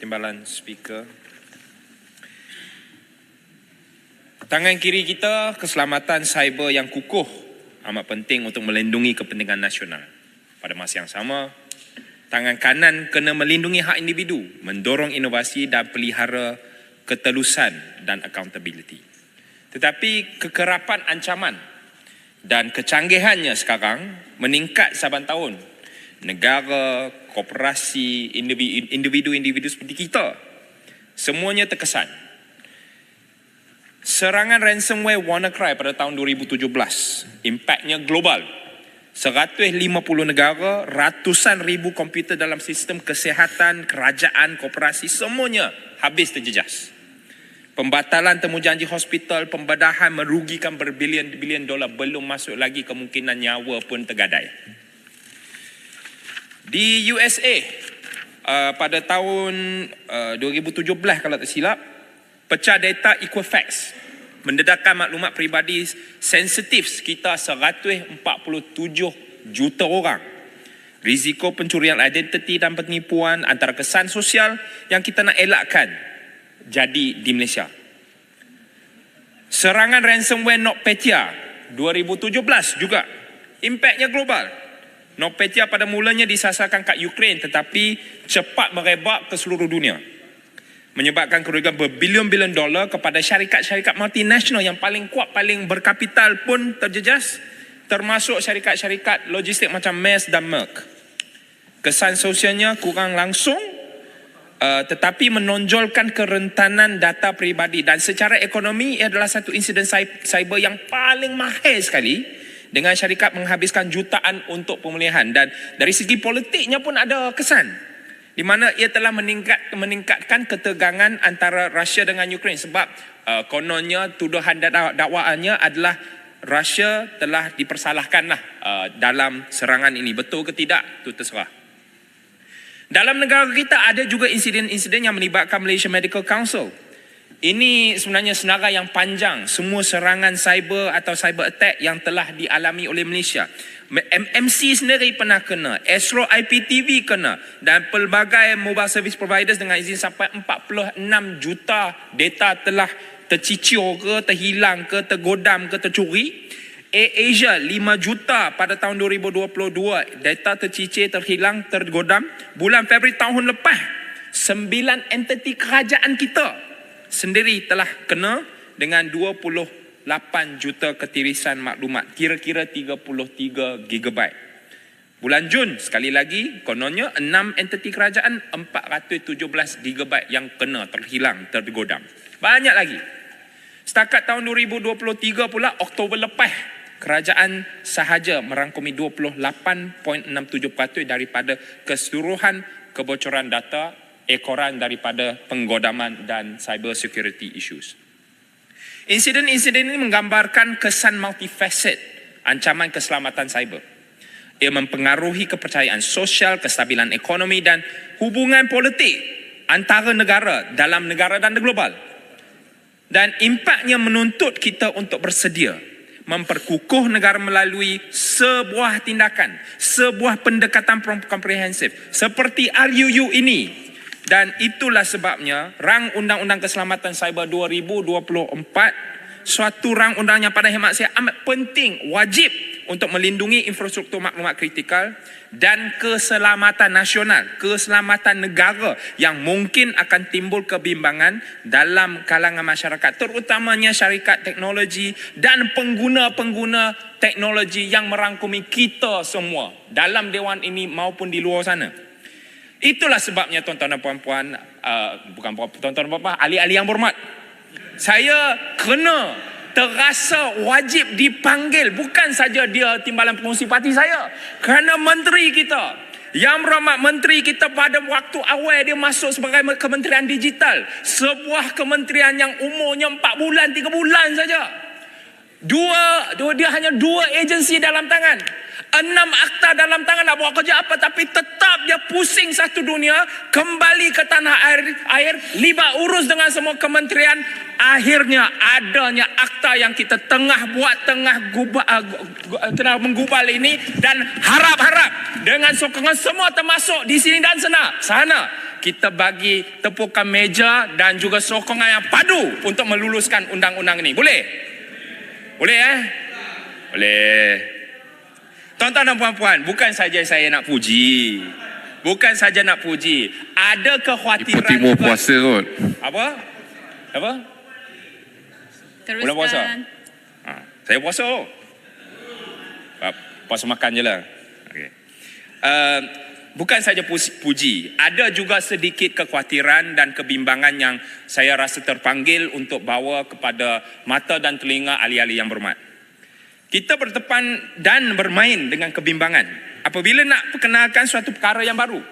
Timbalan Speaker. Tangan kiri kita, keselamatan cyber yang kukuh amat penting untuk melindungi kepentingan nasional. Pada masa yang sama, tangan kanan kena melindungi hak individu, mendorong inovasi dan pelihara ketelusan dan accountability. Tetapi kekerapan ancaman dan kecanggihannya sekarang meningkat saban tahun. Negara, korporasi, individu-individu seperti kita, semuanya terkesan. Serangan ransomware WannaCry pada tahun 2017, impaknya global. 150 negara, ratusan ribu komputer dalam sistem kesihatan, kerajaan, korporasi, semuanya habis terjejas. Pembatalan temujanji hospital, pembedahan merugikan berbilion-bilion dolar, belum masuk lagi kemungkinan nyawa pun tergadai. Di USA, pada tahun 2017 kalau tak silap, pecah data Equifax mendedahkan maklumat peribadi sensitif sekitar 147 juta orang. Risiko pencurian identiti dan penipuan antara kesan sosial yang kita nak elakkan jadi di Malaysia. Serangan ransomware NotPetya 2017 juga, impaknya global. NotPetya pada mulanya disasarkan kat Ukraine tetapi cepat merebak ke seluruh dunia, menyebabkan kerugian berbilion-bilion dolar kepada syarikat-syarikat multinasional yang paling kuat, paling berkapital pun terjejas, termasuk syarikat-syarikat logistik macam Maersk dan Merck. Kesan sosialnya kurang langsung, tetapi menonjolkan kerentanan data peribadi, dan secara ekonomi ia adalah satu insiden cyber yang paling mahal sekali, dengan syarikat menghabiskan jutaan untuk pemulihan. Dan dari segi politiknya pun ada kesan, di mana ia telah meningkatkan ketegangan antara Rusia dengan Ukraine, sebab kononnya tuduhan dakwaannya adalah Rusia telah dipersalahkan dalam serangan ini. Betul ke tidak, itu terserah. Dalam negara kita ada juga insiden-insiden yang melibatkan Malaysia Medical Council. Ini sebenarnya senarai yang panjang, semua serangan cyber atau cyber attack yang telah dialami oleh Malaysia. MMC sendiri pernah kena, Astro IPTV kena, dan pelbagai mobile service providers dengan izin sampai 46 juta data telah tercicir ke, terhilang ke, tergodam ke, tercuri. AirAsia 5 juta pada tahun 2022, data tercicir, terhilang, tergodam. Bulan Februari tahun lepas, 9 entiti kerajaan kita sendiri telah kena dengan 28 juta ketirisan maklumat, kira-kira 33 gigabyte. Bulan Jun, sekali lagi, kononnya 6 entiti kerajaan, 417 gigabyte yang kena, terhilang, tergodam. Banyak lagi. Setakat tahun 2023 pula, Oktober lepas, kerajaan sahaja merangkumi 28.67% daripada keseluruhan kebocoran data, ekoran daripada penggodaman dan cyber security issues. Insiden-insiden ini menggambarkan kesan multifaset ancaman keselamatan cyber. Ia mempengaruhi kepercayaan sosial, kestabilan ekonomi dan hubungan politik antara negara, dalam negara dan global. Dan impaknya menuntut kita untuk bersedia memperkukuh negara melalui sebuah tindakan, sebuah pendekatan komprehensif seperti RUU ini. Dan itulah sebabnya Rang Undang-Undang Keselamatan Cyber 2024, suatu rang undang yang pada hemat saya amat penting, wajib untuk melindungi infrastruktur maklumat kritikal dan keselamatan nasional, keselamatan negara yang mungkin akan timbul kebimbangan dalam kalangan masyarakat, terutamanya syarikat teknologi dan pengguna-pengguna teknologi yang merangkumi kita semua dalam dewan ini maupun di luar sana. Itulah sebabnya tuan-tuan dan puan-puan, tuan-tuan dan puan-puan, ahli-ahli yang berhormat, saya kena terasa wajib dipanggil, bukan saja dia timbalan pengurusi parti saya, kerana menteri kita, yang berhormat menteri kita pada waktu awal dia masuk sebagai Kementerian Digital, sebuah kementerian yang umurnya 4 bulan, 3 bulan saja. Dia hanya 2 agensi dalam tangan, 6 akta dalam tangan, nak buat kerja apa, tapi tetap dia pusing satu dunia, kembali ke tanah air, libat urus dengan semua kementerian. Akhirnya adanya akta yang kita tengah menggubal ini, dan harap-harap dengan sokongan semua termasuk di sini dan sana, kita bagi tepukan meja dan juga sokongan yang padu untuk meluluskan undang-undang ini. Boleh? Boleh Boleh. Tuan-tuan dan puan-puan, bukan saja saya nak puji. Bukan saja nak puji. Ada kekhawatiran. Timur puasa kot. Apa? Teruskan. Bulan puasa? Saya puasa. Puasa makan je lah. Okay. Bukan saja puji, ada juga sedikit kekhawatiran dan kebimbangan yang saya rasa terpanggil untuk bawa kepada mata dan telinga ahli-ahli yang berhormat. Kita bertepan dan bermain dengan kebimbangan apabila nak perkenalkan suatu perkara yang baru,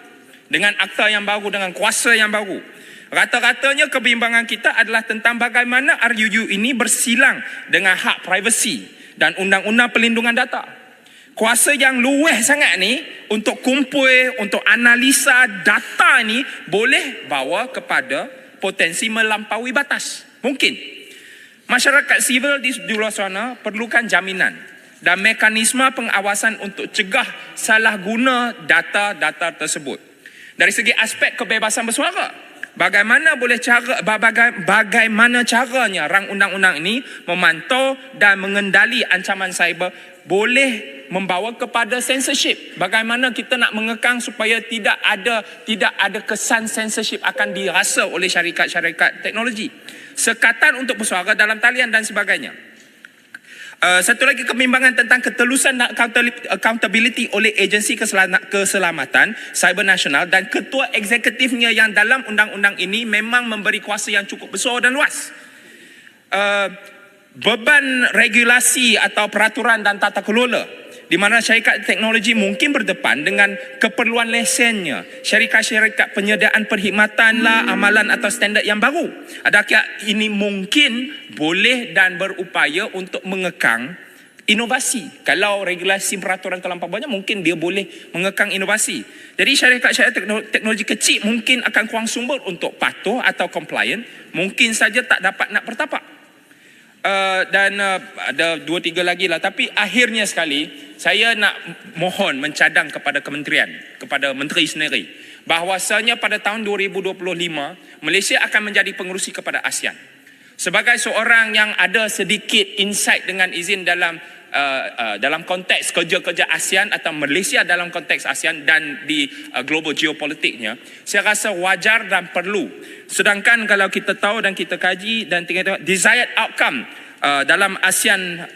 dengan akta yang baru, dengan kuasa yang baru. Rata-ratanya kebimbangan kita adalah tentang bagaimana RUU ini bersilang dengan hak privasi dan undang-undang perlindungan data. Kuasa yang luweh sangat ni untuk kumpul, untuk analisa data ni boleh bawa kepada potensi melampaui batas. Mungkin. Masyarakat sivil di luar sana perlukan jaminan dan mekanisme pengawasan untuk cegah salah guna data-data tersebut. Dari segi aspek kebebasan bersuara, bagaimana caranya rang undang-undang ini memantau dan mengendali ancaman cyber boleh membawa kepada censorship. Bagaimana kita nak mengekang supaya tidak ada kesan censorship akan dirasa oleh syarikat-syarikat teknologi. Sekatan untuk bersuara dalam talian dan sebagainya. Satu lagi kebimbangan tentang ketelusan dan accountability oleh agensi keselamatan cyber nasional dan ketua eksekutifnya yang dalam undang-undang ini memang memberi kuasa yang cukup besar dan luas. Beban regulasi atau peraturan dan tata kelola di mana syarikat teknologi mungkin berdepan dengan keperluan lesennya, syarikat-syarikat penyediaan perkhidmatan lah, amalan atau standard yang baru. Adakah ini mungkin boleh dan berupaya untuk mengekang inovasi? Kalau regulasi peraturan terlampau banyak, mungkin dia boleh mengekang inovasi. Jadi syarikat-syarikat teknologi kecil mungkin akan kurang sumber untuk patuh atau compliant, mungkin saja tak dapat nak bertapak. Dan ada 2-3 lagi lah. Tapi akhirnya sekali saya nak mohon mencadang kepada kementerian, kepada menteri sendiri, bahawasanya pada tahun 2025 Malaysia akan menjadi pengerusi kepada ASEAN. Sebagai seorang yang ada sedikit insight dengan izin dalam konteks kerja-kerja ASEAN atau Malaysia dalam konteks ASEAN dan di global geopolitiknya, saya rasa wajar dan perlu. Sedangkan kalau kita tahu dan kita kaji dan tengok desired outcome dalam ASEAN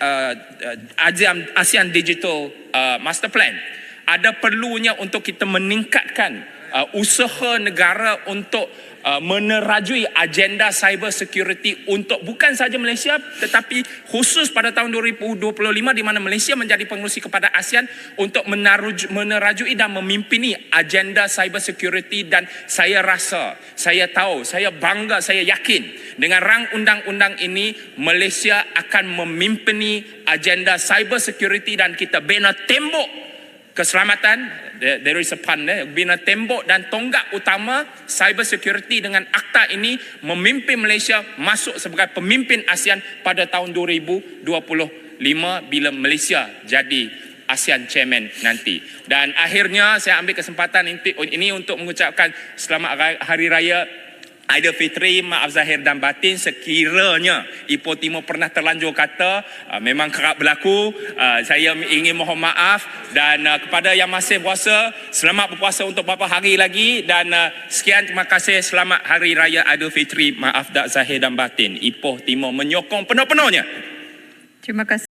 Digital Master Plan, ada perlunya untuk kita meningkatkan usaha negara untuk menerajui agenda cyber security untuk bukan saja Malaysia tetapi khusus pada tahun 2025 di mana Malaysia menjadi pengerusi kepada ASEAN untuk menerajui dan memimpini agenda cyber security. Dan saya rasa, saya tahu, saya bangga, saya yakin dengan rang undang-undang ini Malaysia akan memimpini agenda cyber security dan kita bina tembok keselamatan. There is a pun there. Bina tembok dan tonggak utama cyber security dengan akta ini memimpin Malaysia masuk sebagai pemimpin ASEAN pada tahun 2025 bila Malaysia jadi ASEAN Chairman nanti. Dan akhirnya saya ambil kesempatan ini untuk mengucapkan selamat Hari Raya Aidilfitri, maaf zahir dan batin sekiranya Ipoh Timur pernah terlanjur kata, memang kerap berlaku, saya ingin mohon maaf. Dan kepada yang masih puasa, selamat berpuasa untuk beberapa hari lagi. Dan sekian, terima kasih, selamat Hari Raya Aidilfitri, maaf zahir dan batin. Ipoh Timur menyokong penuh-penuhnya. Terima kasih.